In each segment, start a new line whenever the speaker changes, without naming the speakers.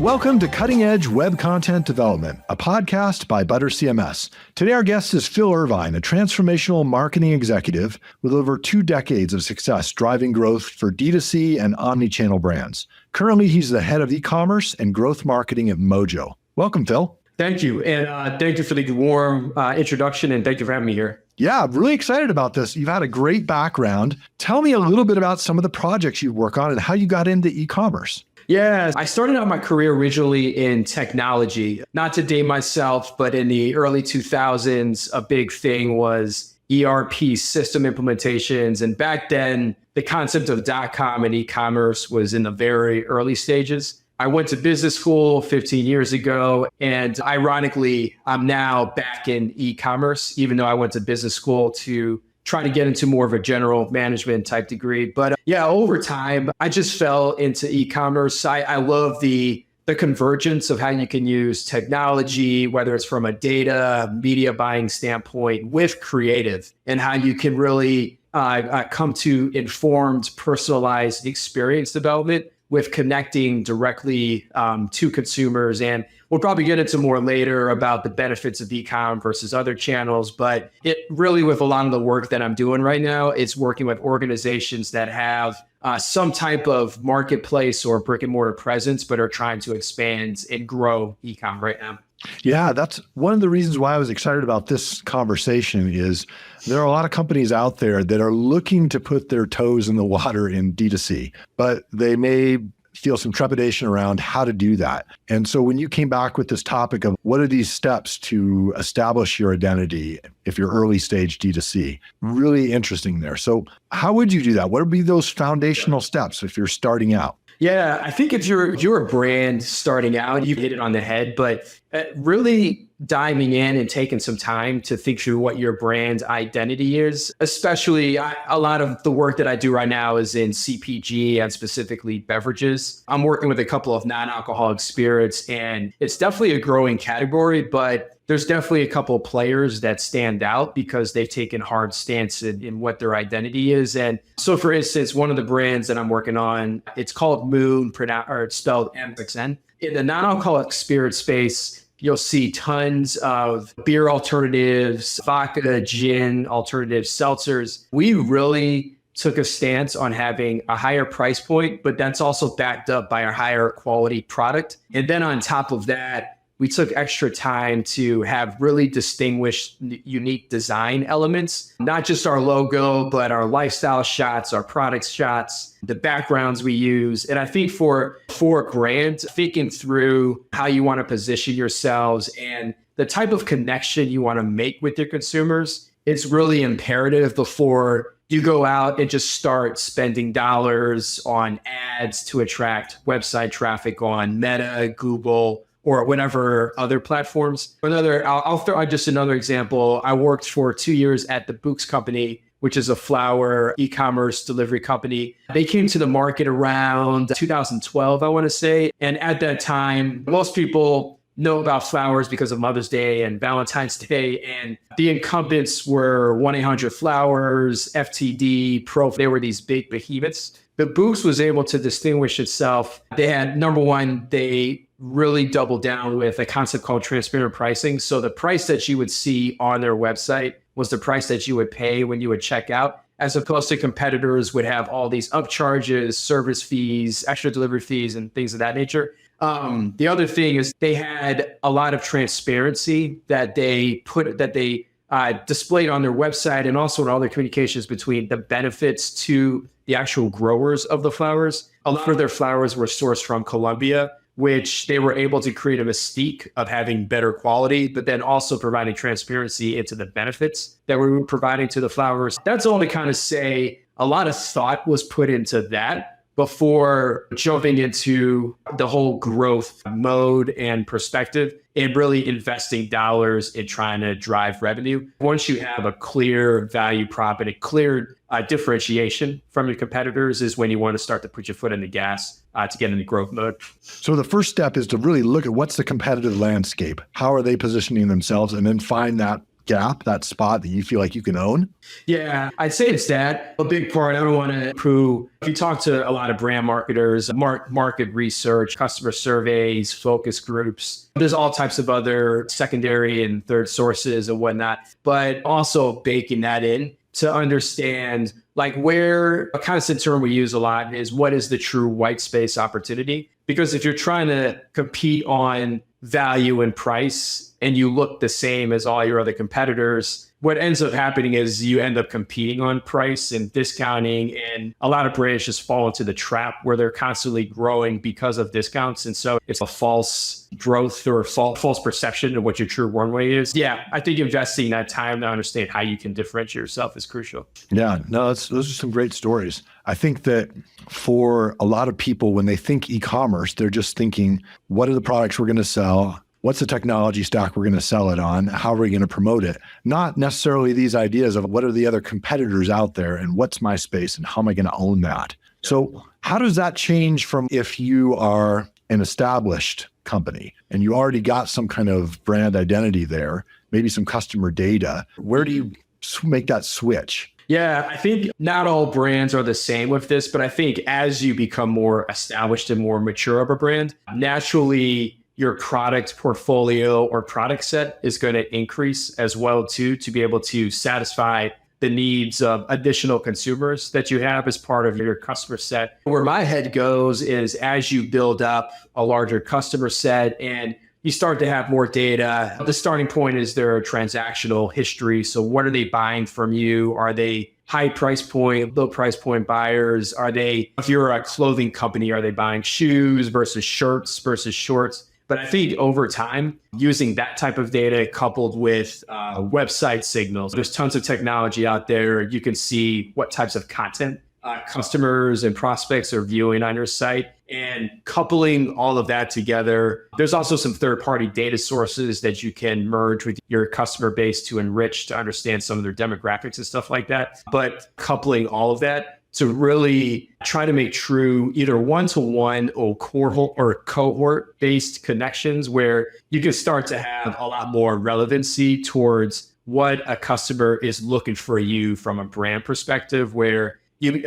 Welcome to Cutting Edge Web Content Development, a podcast by ButterCMS. Today, our guest is Phil Irvine, a transformational marketing executive with over 2 decades of success driving growth for D2C and omnichannel brands. Currently, he's the head of e-commerce and growth marketing at Mojo. Welcome, Phil.
Thank you. And thank you for the warm introduction, and thank you for having me here.
Yeah, I'm really excited about this. You've had a great background. Tell me a little bit about some of the projects you work on and how you got into e-commerce.
Yeah, I started out my career originally in technology. Not to date myself, but in the early 2000s, a big thing was ERP system implementations. And back then, the concept of .com and e-commerce was in the very early stages. I went to business school 15 years ago, and ironically, I'm now back in e-commerce, even though I went to business school to try to get into more of a general management type degree. But yeah, over time, I just fell into e-commerce. I love the convergence of how you can use technology, whether it's from a data, media buying standpoint with creative, and how you can really come to informed, personalized experience development with connecting directly to consumers. And we'll probably get into more later about the benefits of e-com versus other channels. But it really, with a lot of the work that I'm doing right now, it's working with organizations that have some type of marketplace or brick and mortar presence, but are trying to expand and grow e-com right now.
Yeah, that's one of the reasons why I was excited about this conversation is there are a lot of companies out there that are looking to put their toes in the water in D2C, but they may feel some trepidation around how to do that. And so when you came back with this topic of what are these steps to establish your identity if you're early stage D2C, really interesting there. So how would you do that? What would be those foundational steps if you're starting out?
Yeah, I think if you're a brand starting out, you hit it on the head, but really diving in and taking some time to think through what your brand identity is, especially a lot of the work that I do right now is in CPG and specifically beverages. I'm working with a couple of non-alcoholic spirits, and it's definitely a growing category, but there's definitely a couple of players that stand out because they've taken hard stance in what their identity is. And so, for instance, one of the brands that I'm working on, it's called Moon, or it's spelled M6N. In the non-alcoholic spirit space, you'll see tons of beer alternatives, vodka, gin alternatives, seltzers. We really took a stance on having a higher price point, but that's also backed up by a higher quality product. And then on top of that, we took extra time to have really distinguished, unique design elements, not just our logo, but our lifestyle shots, our product shots, the backgrounds we use. And I think for a brand, thinking through how you want to position yourselves and the type of connection you want to make with your consumers, it's really imperative before you go out and just start spending dollars on ads to attract website traffic on Meta, Google, or whatever other platforms. I'll throw out just another example. I worked for 2 years at the Books Company, which is a flower e-commerce delivery company. They came to the market around 2012, I want to say. And at that time, most people know about flowers because of Mother's Day and Valentine's Day. And the incumbents were 1-800-Flowers, FTD, Pro. They were these big behemoths. But Books was able to distinguish itself. They had, number one, they really doubled down with a concept called transparent pricing. So the price that you would see on their website was the price that you would pay when you would check out, as opposed to competitors would have all these upcharges, service fees, extra delivery fees, and things of that nature. The other thing is they had a lot of transparency that they displayed on their website and also in all their communications between the benefits to the actual growers of the flowers. A lot of their flowers were sourced from Colombia, which they were able to create a mystique of having better quality, but then also providing transparency into the benefits that we were providing to the flowers. That's all to kind of say a lot of thought was put into that before jumping into the whole growth mode and perspective and really investing dollars in trying to drive revenue. Once you have a clear value prop and a clear differentiation from your competitors is when you want to start to put your foot in the gas to get into growth mode.
So the first step is to really look at what's the competitive landscape. How are they positioning themselves? And then find that gap, that spot that you feel like you can own?
Yeah, I'd say it's that. A big part, I don't want to prove, if you talk to a lot of brand marketers, market research, customer surveys, focus groups, there's all types of other secondary and third sources and whatnot, but also baking that in to understand like where a constant term we use a lot is what is the true white space opportunity? Because if you're trying to compete on value and price and you look the same as all your other competitors, what ends up happening is you end up competing on price and discounting. And a lot of brands just fall into the trap where they're constantly growing because of discounts. And so it's a false growth or false perception of what your true runway is. Yeah, I think investing that time to understand how you can differentiate yourself is crucial.
Yeah, no, those are some great stories. I think that for a lot of people, when they think e-commerce, they're just thinking, what are the products we're going to sell? What's the technology stack we're going to sell it on? How are we going to promote it? Not necessarily these ideas of what are the other competitors out there and what's my space and how am I going to own that? So how does that change from if you are an established company and you already got some kind of brand identity there, maybe some customer data? Where do you make that switch?
Yeah, I think not all brands are the same with this, but I think as you become more established and more mature of a brand, naturally your product portfolio or product set is going to increase as well too, to be able to satisfy the needs of additional consumers that you have as part of your customer set. Where my head goes is as you build up a larger customer set and you start to have more data, the starting point is their transactional history. So what are they buying from you? Are they high price point, low price point buyers? Are they, if you're a clothing company, are they buying shoes versus shirts versus shorts? But I think over time, using that type of data coupled with website signals, there's tons of technology out there. You can see what types of content customers and prospects are viewing on your site, and coupling all of that together. There's also some third-party data sources that you can merge with your customer base to enrich, to understand some of their demographics and stuff like that. But coupling all of that to really try to make true either one-to-one or cohort-based connections where you can start to have a lot more relevancy towards what a customer is looking for you from a brand perspective, where you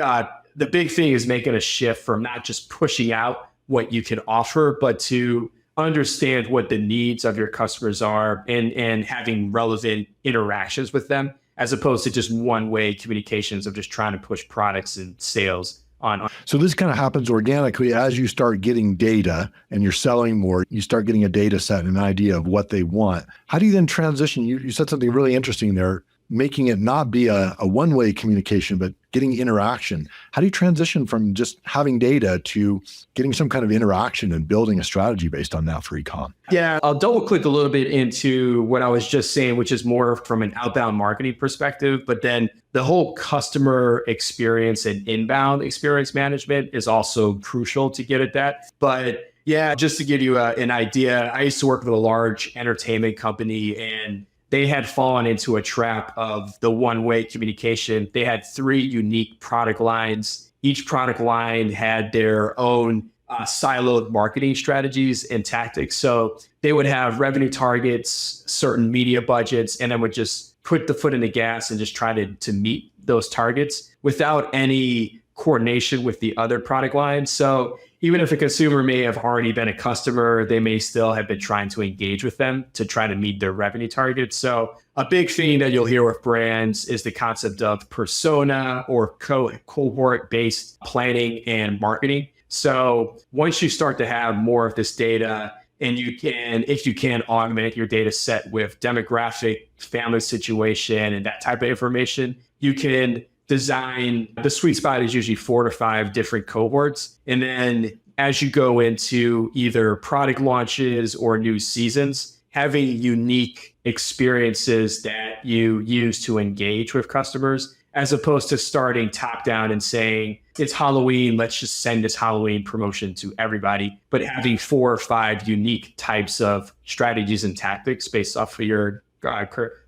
the big thing is making a shift from not just pushing out what you can offer, but to understand what the needs of your customers are and having relevant interactions with them, as opposed to just one-way communications of just trying to push products and sales on.
So this kind of happens organically as you start getting data and you're selling more, you start getting a data set and an idea of what they want. How do you then transition? You said something really interesting there, making it not be a one-way communication, but getting interaction. How do you transition from just having data to getting some kind of interaction and building a strategy based on that for e-com?
Yeah, I'll double click a little bit into what I was just saying, which is more from an outbound marketing perspective, but then the whole customer experience and inbound experience management is also crucial to get at that. But yeah, just to give you an idea, I used to work with a large entertainment company, and they had fallen into a trap of the one-way communication. They had 3 unique product lines. Each product line had their own siloed marketing strategies and tactics. So they would have revenue targets, certain media budgets, and then would just put the foot in the gas and just try to meet those targets without any coordination with the other product lines. So even if a consumer may have already been a customer, they may still have been trying to engage with them to try to meet their revenue targets. So a big thing that you'll hear with brands is the concept of persona or cohort-based planning and marketing. So once you start to have more of this data, and you can, if you can, augment your data set with demographic, family situation, and that type of information, you can design. The sweet spot is usually 4 to 5 different cohorts. And then as you go into either product launches or new seasons, having unique experiences that you use to engage with customers, as opposed to starting top down and saying, it's Halloween, let's just send this Halloween promotion to everybody, but having 4 or 5 unique types of strategies and tactics based off of your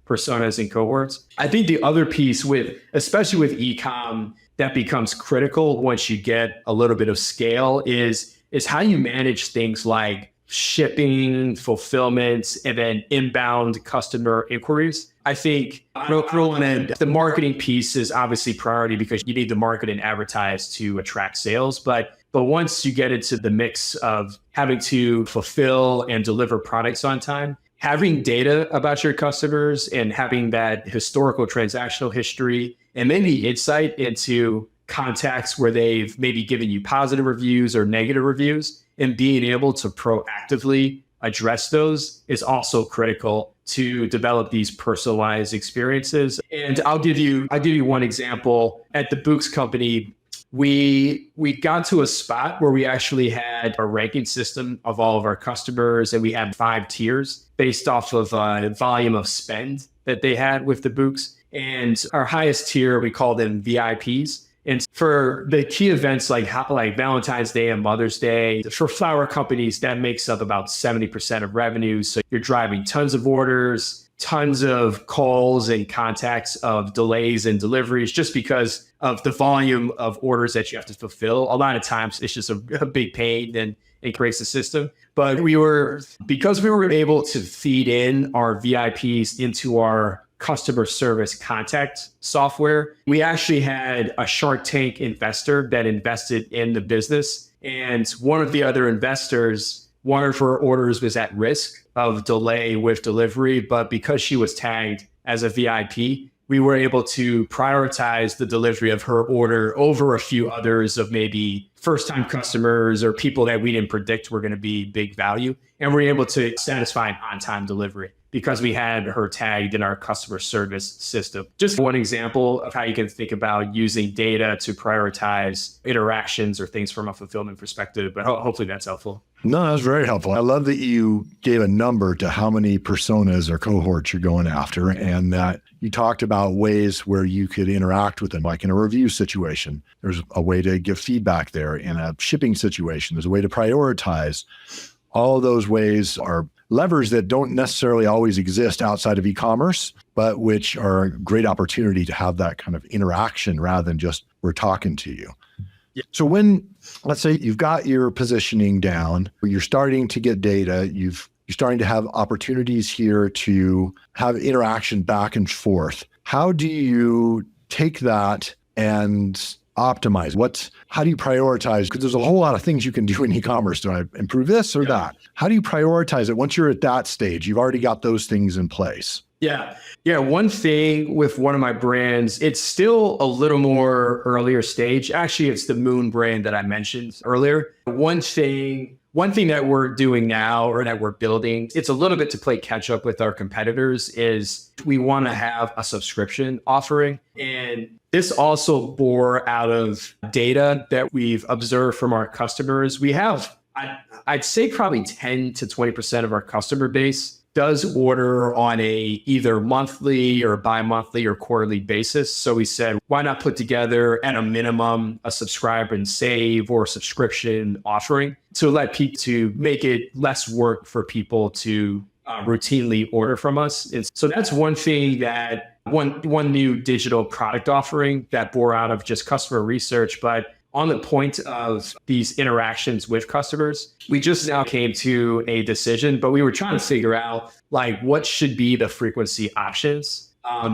personas and cohorts. I think the other piece especially with e-com, that becomes critical once you get a little bit of scale is how you manage things like shipping, fulfillment, and then inbound customer inquiries. I think the marketing piece is obviously priority because you need to market and advertise to attract sales. But once you get into the mix of having to fulfill and deliver products on time, having data about your customers and having that historical transactional history and maybe insight into contacts where they've maybe given you positive reviews or negative reviews and being able to proactively address those is also critical to develop these personalized experiences. And I'll give you one example. At the Books company, we got to a spot where we actually had a ranking system of all of our customers, and we had 5 tiers based off of volume of spend that they had with the Books. And our highest tier, we call them VIPs. And for the key events like Valentine's Day and Mother's Day, for flower companies, that makes up about 70% of revenue. So you're driving tons of orders, tons of calls and contacts of delays and deliveries just because of the volume of orders that you have to fulfill. A lot of times it's just a big pain and it creates a system. But because we were able to feed in our VIPs into our customer service contact software, we actually had a Shark Tank investor that invested in the business. And one of the other investors, one of her orders was at risk of delay with delivery, but because she was tagged as a VIP, we were able to prioritize the delivery of her order over a few others of maybe first-time customers or people that we didn't predict were going to be big value. And we're able to satisfy an on-time delivery because we had her tagged in our customer service system. Just one example of how you can think about using data to prioritize interactions or things from a fulfillment perspective, but hopefully that's helpful.
No, that was very helpful. I love that you gave a number to how many personas or cohorts you're going after, and that you talked about ways where you could interact with them, like in a review situation. There's a way to give feedback there. In a shipping situation, there's a way to prioritize. All of those ways are levers that don't necessarily always exist outside of e-commerce, but which are a great opportunity to have that kind of interaction rather than just we're talking to you. Yeah. So when, let's say you've got your positioning down, you're starting to get data, you're starting to have opportunities here to have interaction back and forth. How do you take that and optimize? How do you prioritize? Because there's a whole lot of things you can do in e-commerce. Do I improve this or that? How do you prioritize it once you're at that stage? You've already got those things in place.
Yeah. One thing with one of my brands, it's still a little more earlier stage. Actually, it's the Moon brand that I mentioned earlier. One thing that we're doing now or that we're building, it's a little bit to play catch up with our competitors, is we want to have a subscription offering. And this also bore out of data that we've observed from our customers. We have, I'd say probably 10 to 20% of our customer base does order on a either monthly or bi-monthly or quarterly basis. So we said, why not put together at a minimum a subscribe and save or subscription offering to make it less work for people to routinely order from us. And so that's one thing that one new digital product offering that bore out of just customer research. But on the point of these interactions with customers, we just now came to a decision, but we were trying to figure out what should be the frequency options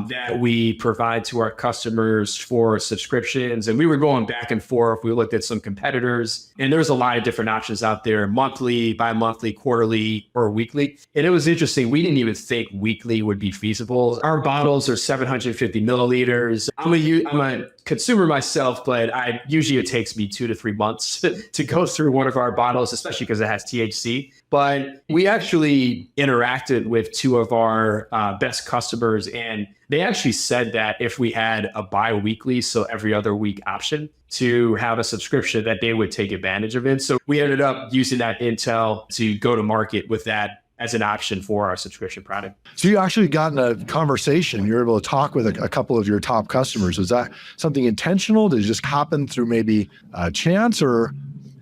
that we provide to our customers for subscriptions. And we were going back and forth. We looked at some competitors, and there's a lot of different options out there: monthly, bi-monthly, quarterly, or weekly. And it was interesting. We didn't even think weekly would be feasible. Our bottles are 750 milliliters. I'm a consumer myself, but usually it takes me 2 to 3 months to go through one of our bottles, especially because it has THC. But we actually interacted with 2 of our best customers, and they actually said that if we had a bi-weekly, so every other week option to have a subscription, that they would take advantage of it. So we ended up using that intel to go to market with that as an option for our subscription product.
So you actually got in a conversation. You're able to talk with a couple of your top customers. Was that something intentional? Did it just happen through maybe chance, or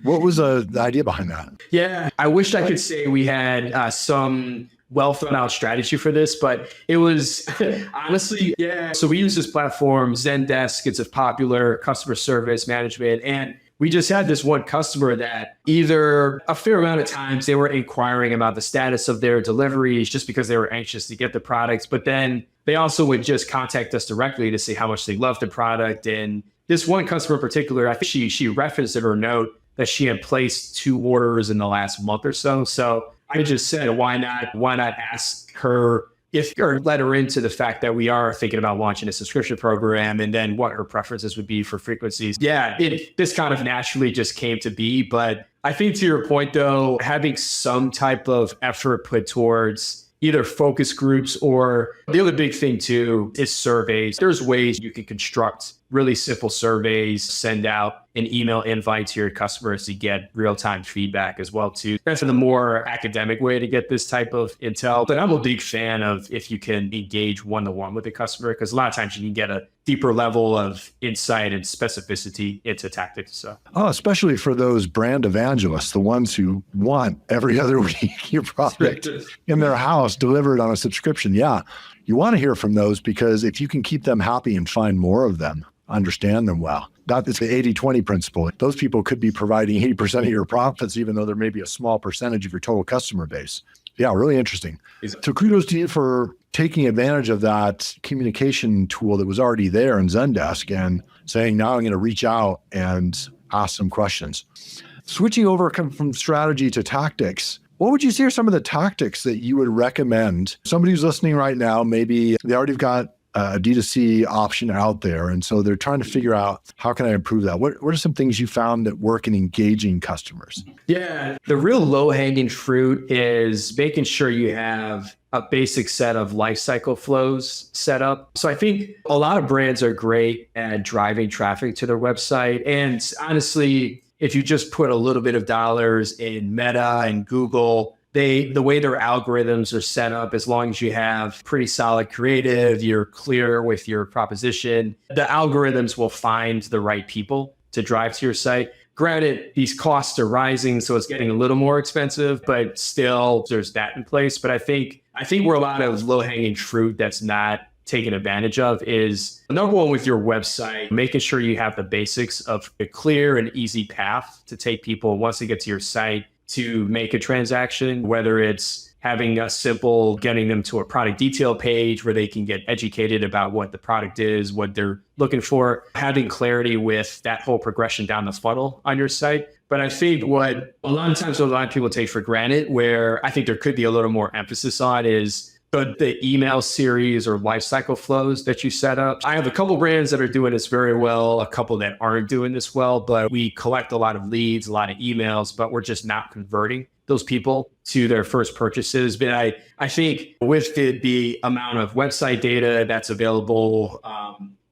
what was the idea behind that?
Yeah, I wish I could say we had some well thought out strategy for this, but it was honestly, yeah. So we use this platform, Zendesk. It's a popular customer service management, and we just had this one customer that either a fair amount of times they were inquiring about the status of their deliveries just because they were anxious to get the products, but then they also would just contact us directly to see how much they loved the product. And this one customer in particular, I think she referenced in her note that she had placed 2 orders in the last month or so. So I just said, why not ask her or let her into the fact that we are thinking about launching a subscription program, and then what her preferences would be for frequencies. Yeah, this kind of naturally just came to be. But I think to your point, though, having some type of effort put towards either focus groups, or the other big thing too is surveys. There's ways you can construct really simple surveys, send out an email invite to your customers to get real-time feedback as well too. That's the more academic way to get this type of intel. But I'm a big fan of if you can engage one-to-one with the customer, because a lot of times you can get a deeper level of insight and specificity into tactics. So,
especially for those brand evangelists, the ones who want every other week your product in their house delivered on a subscription. Yeah, you want to hear from those, because if you can keep them happy and find more of them, understand them well. It's the 80-20 principle. Those people could be providing 80% of your profits, even though there may be a small percentage of your total customer base. Yeah, really interesting. So kudos to you for taking advantage of that communication tool that was already there in Zendesk and saying, now I'm going to reach out and ask some questions. Switching over from strategy to tactics, what would you say are some of the tactics that you would recommend? Somebody who's listening right now, maybe they already got a D2C option out there, and so they're trying to figure out, how can I improve that? What are some things you found that work in engaging customers?
Yeah, the real low-hanging fruit is making sure you have a basic set of lifecycle flows set up. So I think a lot of brands are great at driving traffic to their website. And honestly, if you just put a little bit of dollars in Meta and Google, the way their algorithms are set up, as long as you have pretty solid creative, you're clear with your proposition, the algorithms will find the right people to drive to your site. Granted, these costs are rising, so it's getting a little more expensive, but still there's that in place. But I think where a lot of low-hanging fruit that's not taken advantage of is, number one, with your website, making sure you have the basics of a clear and easy path to take people once they get to your site to make a transaction, whether it's having a simple getting them to a product detail page where they can get educated about what the product is, what they're looking for, having clarity with that whole progression down the funnel on your site. But I think what a lot of people take for granted, where I think there could be a little more emphasis on, is the email series or lifecycle flows that you set up. I have a couple brands that are doing this very well, a couple that aren't doing this well, but we collect a lot of leads, a lot of emails, but we're just not converting those people to their first purchases. But I think with the amount of website data that's available,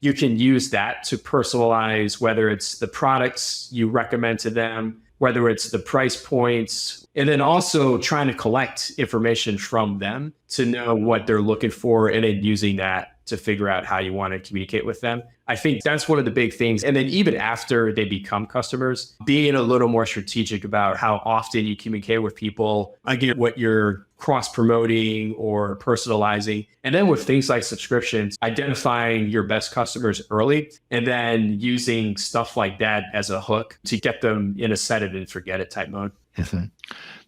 you can use that to personalize, whether it's the products you recommend to them, whether it's the price points, and then also trying to collect information from them to know what they're looking for, and then using that to figure out how you want to communicate with them. I think that's one of the big things. And then even after they become customers, being a little more strategic about how often you communicate with people, again, what you're cross-promoting or personalizing. And then with things like subscriptions, identifying your best customers early, and then using stuff like that as a hook to get them in a set it and forget it type mode.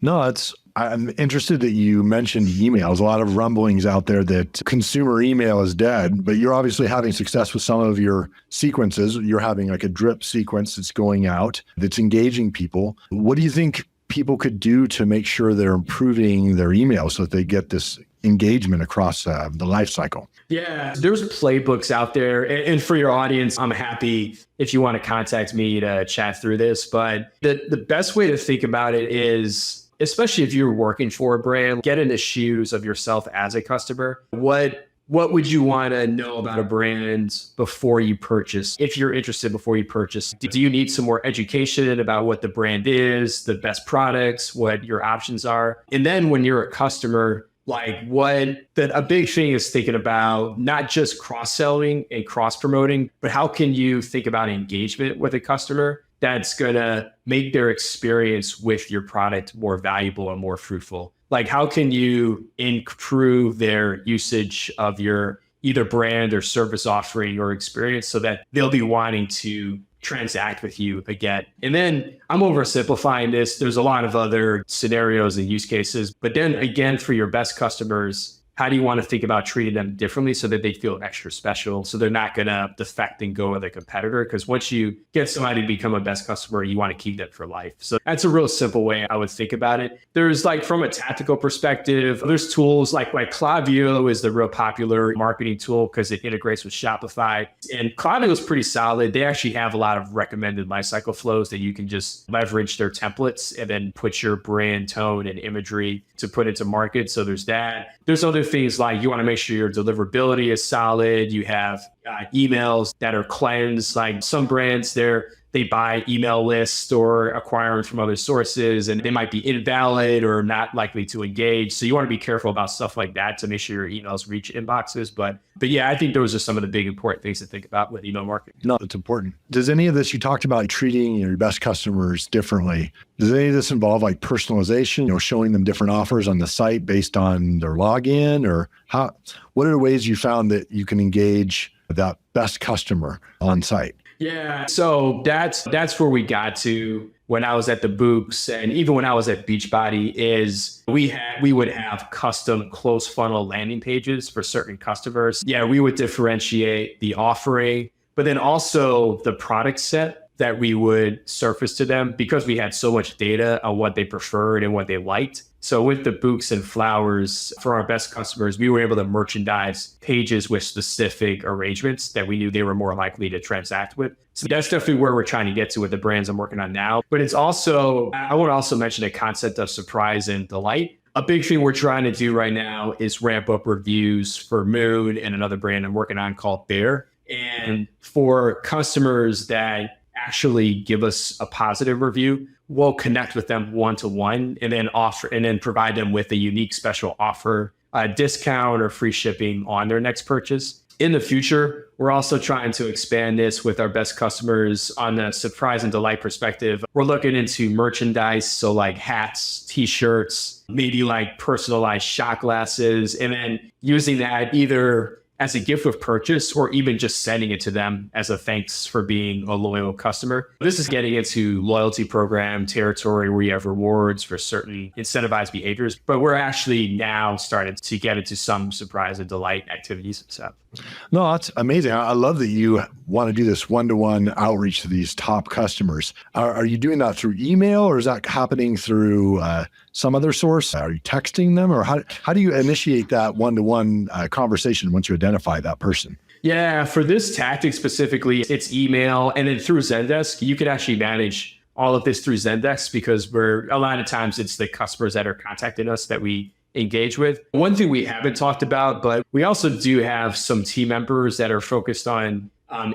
No, I'm interested that you mentioned emails. A lot of rumblings out there that consumer email is dead, but you're obviously having success with some of your sequences. You're having like a drip sequence that's going out, that's engaging people. What do you think people could do to make sure they're improving their email so that they get this engagement across the life cycle?
Yeah, there's playbooks out there. And for your audience, I'm happy if you want to contact me to chat through this. But the best way to think about it is, especially if you're working for a brand, get in the shoes of yourself as a customer. What would you want to know about a brand before you purchase? If you're interested before you purchase, do you need some more education about what the brand is, the best products, what your options are? And then when you're a customer, a big thing is thinking about not just cross-selling and cross-promoting, but how can you think about engagement with a customer that's going to make their experience with your product more valuable and more fruitful? Like, how can you improve their usage of your either brand or service offering or experience so that they'll be wanting to transact with you again. And then I'm oversimplifying this. There's a lot of other scenarios and use cases. But then again, for your best customers, how do you want to think about treating them differently so that they feel extra special? So they're not going to defect and go with a competitor. Because once you get somebody to become a best customer, you want to keep them for life. So that's a real simple way I would think about it. There's like from a tactical perspective, there's tools like Klaviyo is the real popular marketing tool because it integrates with Shopify. And Klaviyo is pretty solid. They actually have a lot of recommended lifecycle flows that you can just leverage their templates and then put your brand tone and imagery to put into market. So there's that. There's other things like you want to make sure your deliverability is solid. You have emails that are cleansed. Like some brands, they buy email lists or acquire them from other sources, and they might be invalid or not likely to engage. So you want to be careful about stuff like that to make sure your emails reach inboxes. But yeah, I think those are some of the big important things to think about with email marketing.
No, it's important. Does any of this, you talked about treating your best customers differently. Does any of this involve like personalization, showing them different offers on the site based on their login, or what are the ways you found that you can engage that best customer on site?
Yeah, so that's where we got to when I was at the Books, and even when I was at Beachbody, is we would have custom close funnel landing pages for certain customers. Yeah, we would differentiate the offering, but then also the product set that we would surface to them because we had so much data on what they preferred and what they liked. So with the books and flowers for our best customers, we were able to merchandise pages with specific arrangements that we knew they were more likely to transact with. So that's definitely where we're trying to get to with the brands I'm working on now. But it's also, I want to also mention the concept of surprise and delight. A big thing we're trying to do right now is ramp up reviews for Moon and another brand I'm working on called Bear. And for customers that actually give us a positive review, we'll connect with them one-to-one and then provide them with a unique special offer, a discount or free shipping on their next purchase. In the future, we're also trying to expand this with our best customers on the surprise and delight perspective. We're looking into merchandise, so like hats, t-shirts, maybe like personalized shot glasses, and then using that either as a gift of purchase or even just sending it to them as a thanks for being a loyal customer. This is getting into loyalty program territory where you have rewards for certain incentivized behaviors, but we're actually now starting to get into some surprise and delight activities. So.
No, that's amazing. I love that you want to do this one-to-one outreach to these top customers. Are you doing that through email, or is that happening through some other source? Are you texting them, or how do you initiate that one-to-one conversation once you identify that person?
Yeah, for this tactic specifically, it's email, and then through Zendesk, you can actually manage all of this through Zendesk because a lot of times it's the customers that are contacting us that we engage with. One thing we haven't talked about, but we also do have some team members that are focused on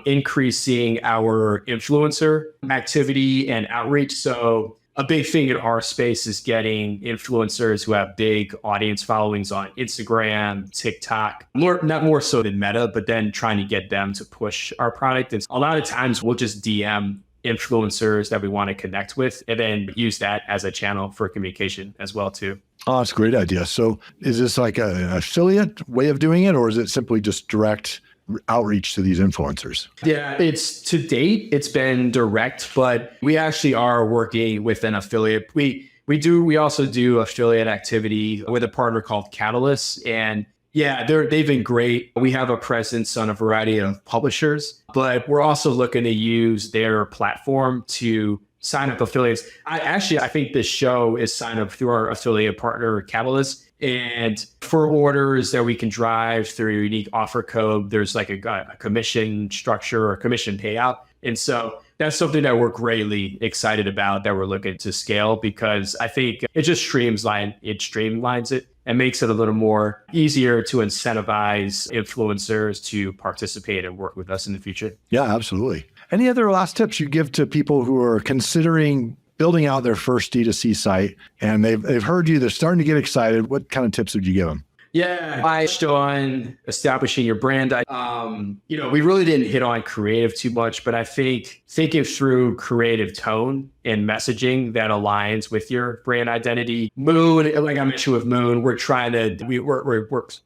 increasing our influencer activity and outreach. So a big thing in our space is getting influencers who have big audience followings on Instagram, TikTok, not more so than Meta, but then trying to get them to push our product. And a lot of times we'll just DM influencers that we want to connect with and then use that as a channel for communication as well too.
Oh, that's a great idea. So is this like an affiliate way of doing it, or is it simply just direct outreach to these influencers?
Yeah, to date, it's been direct, but we actually are working with an affiliate. We also do affiliate activity with a partner called Catalyst, and yeah, they've been great. We have a presence on a variety of publishers, but we're also looking to use their platform to sign up affiliates. I think this show is signed up through our affiliate partner, Catalyst. And for orders that we can drive through a unique offer code, there's like a commission structure or commission payout. And so that's something that we're greatly excited about, that we're looking to scale, because I think it just streamlines it and makes it a little more easier to incentivize influencers to participate and work with us in the future.
Yeah, absolutely. Any other last tips you give to people who are considering building out their first D2C site and they've heard you, they're starting to get excited? What kind of tips would you give them?
Yeah, I touched on establishing your brand. We really didn't hit on creative too much, but I think thinking through creative tone and messaging that aligns with your brand identity. Moon, like I mentioned with Moon, we're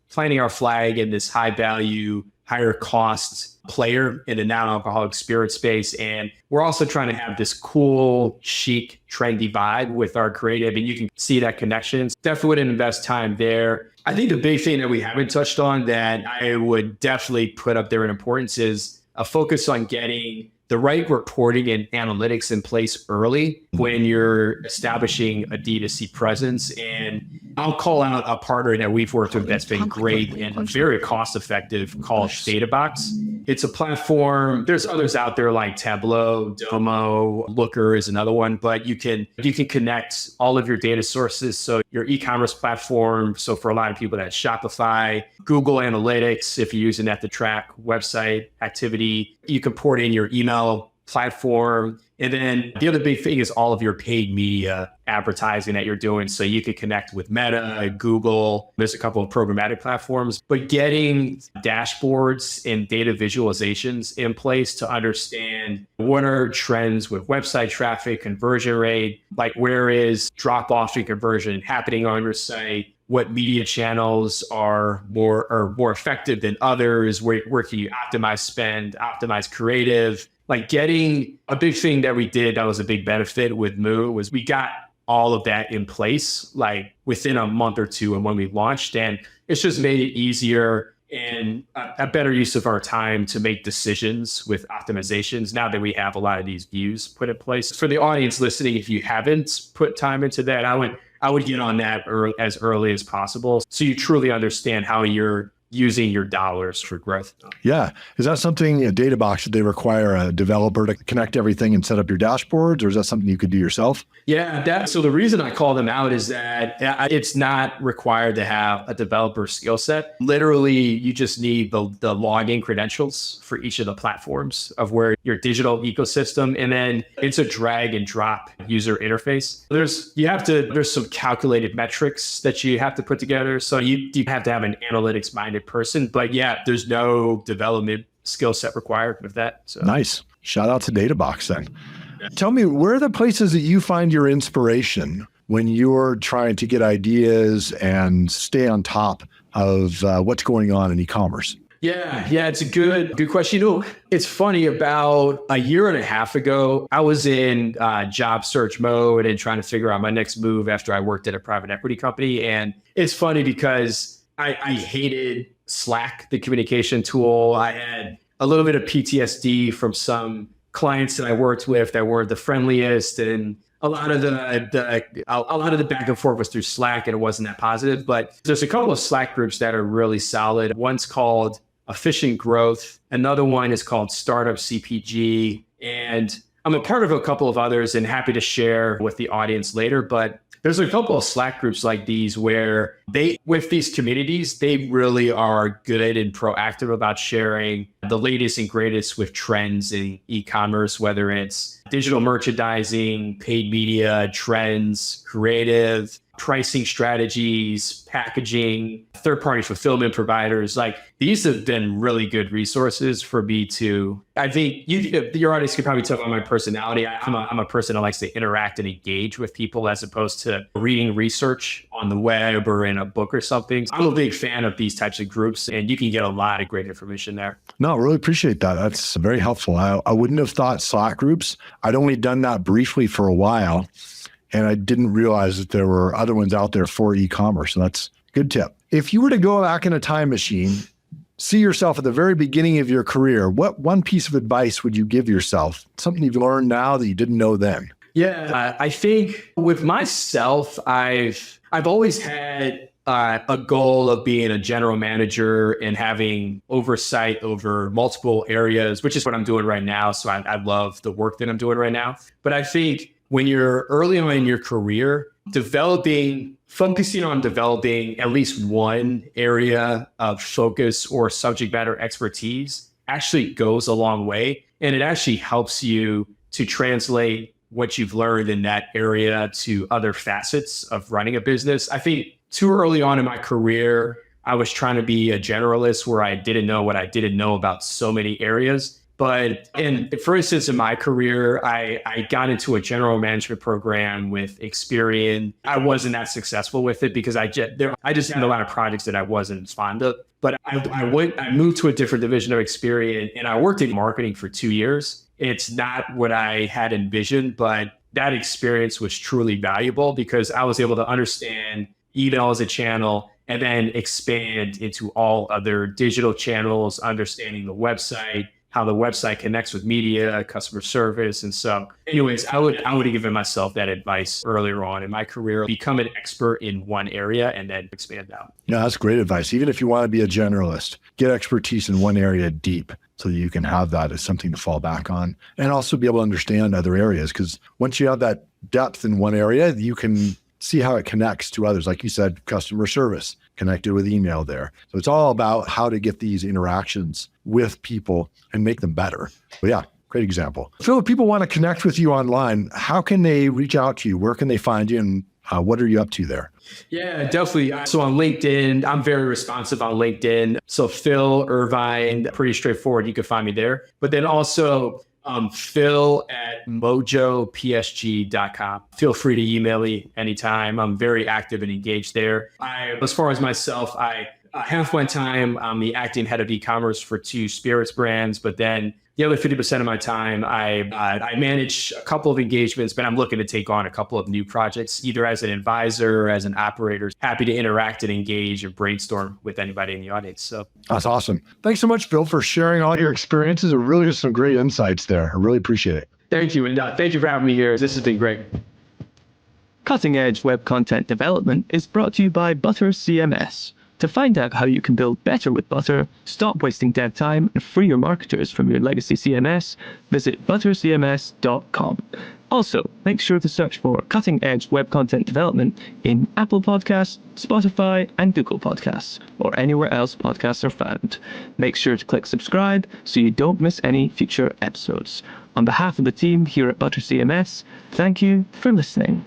planting our flag in this high value, higher cost player in the non-alcoholic spirit space. And we're also trying to have this cool, chic, trendy vibe with our creative. And you can see that connection. Definitely would invest time there. I think the big thing that we haven't touched on that I would definitely put up there in importance is a focus on getting the right reporting and analytics in place early when you're establishing a D2C presence. And I'll call out a partner that we've worked with that's been great and very cost effective called DataBox. It's a platform. There's others out there like Tableau, Domo, Looker is another one, but you can connect all of your data sources. So your e-commerce platform. So for a lot of people, that's Shopify, Google Analytics, if you're using that to track website activity, you can port in your email platform. And then the other big thing is all of your paid media advertising that you're doing. So you could connect with Meta, Google. There's a couple of programmatic platforms, but getting dashboards and data visualizations in place to understand what are trends with website traffic, conversion rate, like where is drop off in conversion happening on your site, what media channels are more effective than others, where can you optimize spend, optimize creative. Like getting a big thing that we did that was a big benefit with Moo was we got all of that in place like within a month or two and when we launched, and it's just made it easier and a better use of our time to make decisions with optimizations now that we have a lot of these views put in place. For the audience listening, if you haven't put time into that, I would get on that as early as possible so you truly understand how you're using your dollars for growth.
Yeah. Is that something, a data box, that they require a developer to connect everything and set up your dashboards, or is that something you could do yourself?
Yeah, so the reason I call them out is that it's not required to have a developer skill set. Literally, you just need the login credentials for each of the platforms of where your digital ecosystem, and then it's a drag and drop user interface. There's some calculated metrics that you have to put together. So you have to have an analytics minded person, but yeah, there's no development skill set required with that. So.
Nice. Shout out to DataBox then. Tell me, where are the places that you find your inspiration when you're trying to get ideas and stay on top of what's going on in e-commerce?
Yeah, it's a good question. You know, it's funny, about a year and a half ago, I was in job search mode and trying to figure out my next move after I worked at a private equity company. And it's funny because I hated Slack, the communication tool. I had a little bit of PTSD from some clients that I worked with that weren't the friendliest, and a lot of the back and forth was through Slack, and it wasn't that positive. But there's a couple of Slack groups that are really solid. One's called Efficient Growth. Another one is called Startup CPG. And I'm a part of a couple of others and happy to share with the audience later. But there's a couple of Slack groups like these where with these communities, they really are good and proactive about sharing the latest and greatest with trends in e-commerce, whether it's digital merchandising, paid media, trends, creative, pricing strategies, packaging, third-party fulfillment providers. Like, these have been really good resources for me to, I think your audience could probably tell by my personality. I'm a person that likes to interact and engage with people as opposed to reading research on the web or in a book or something. I'm a big fan of these types of groups, and you can get a lot of great information there.
No, I really appreciate that. That's very helpful. I wouldn't have thought Slack groups. I'd only done that briefly for a while, and I didn't realize that there were other ones out there for e-commerce. So that's a good tip. If you were to go back in a time machine, see yourself at the very beginning of your career, what one piece of advice would you give yourself? Something you've learned now that you didn't know then?
Yeah, I think with myself, I've always had a goal of being a general manager and having oversight over multiple areas, which is what I'm doing right now. So I love the work that I'm doing right now. But I think when you're early on in your career, focusing on developing at least one area of focus or subject matter expertise actually goes a long way. And it actually helps you to translate what you've learned in that area to other facets of running a business. I think too early on in my career, I was trying to be a generalist where I didn't know what I didn't know about so many areas. But for instance, in my career, I got into a general management program with Experian. I wasn't that successful with it because I just had a lot of projects that I wasn't fond of. But I moved to a different division of Experian, and I worked in marketing for 2 years. It's not what I had envisioned, but that experience was truly valuable because I was able to understand email as a channel and then expand into all other digital channels, understanding the website, how the website connects with media, customer service. And so anyways, I would have given myself that advice earlier on in my career, become an expert in one area and then expand out.
Yeah, that's great advice. Even if you want to be a generalist, get expertise in one area deep so that you can have that as something to fall back on and also be able to understand other areas. Because once you have that depth in one area, you can see how it connects to others. Like you said, customer service connected with email there. So it's all about how to get these interactions with people and make them better. But yeah, great example. Phil, if people want to connect with you online, how can they reach out to you? Where can they find you? And what are you up to there?
Yeah, definitely. So on LinkedIn, I'm very responsive on LinkedIn. So Phil Irvine, pretty straightforward. You can find me there. But then also Phil at mojopsg.com. Feel free to email me anytime. I'm very active and engaged there. As far as myself, half my time, I'm the acting head of e-commerce for 2 spirits brands, but then the other 50% of my time, I manage a couple of engagements, but I'm looking to take on a couple of new projects, either as an advisor or as an operator. Happy to interact and engage and brainstorm with anybody in the audience. So
that's awesome. Thanks so much, Phil, for sharing all your experiences. Really just some great insights there. I really appreciate it.
Thank you. And thank you for having me here. This has been great.
Cutting Edge Web Content Development is brought to you by ButterCMS. To find out how you can build better with Butter, stop wasting dev time, and free your marketers from your legacy CMS, visit ButterCMS.com. Also, make sure to search for Cutting Edge Web Content Development in Apple Podcasts, Spotify, and Google Podcasts, or anywhere else podcasts are found. Make sure to click subscribe so you don't miss any future episodes. On behalf of the team here at ButterCMS, thank you for listening.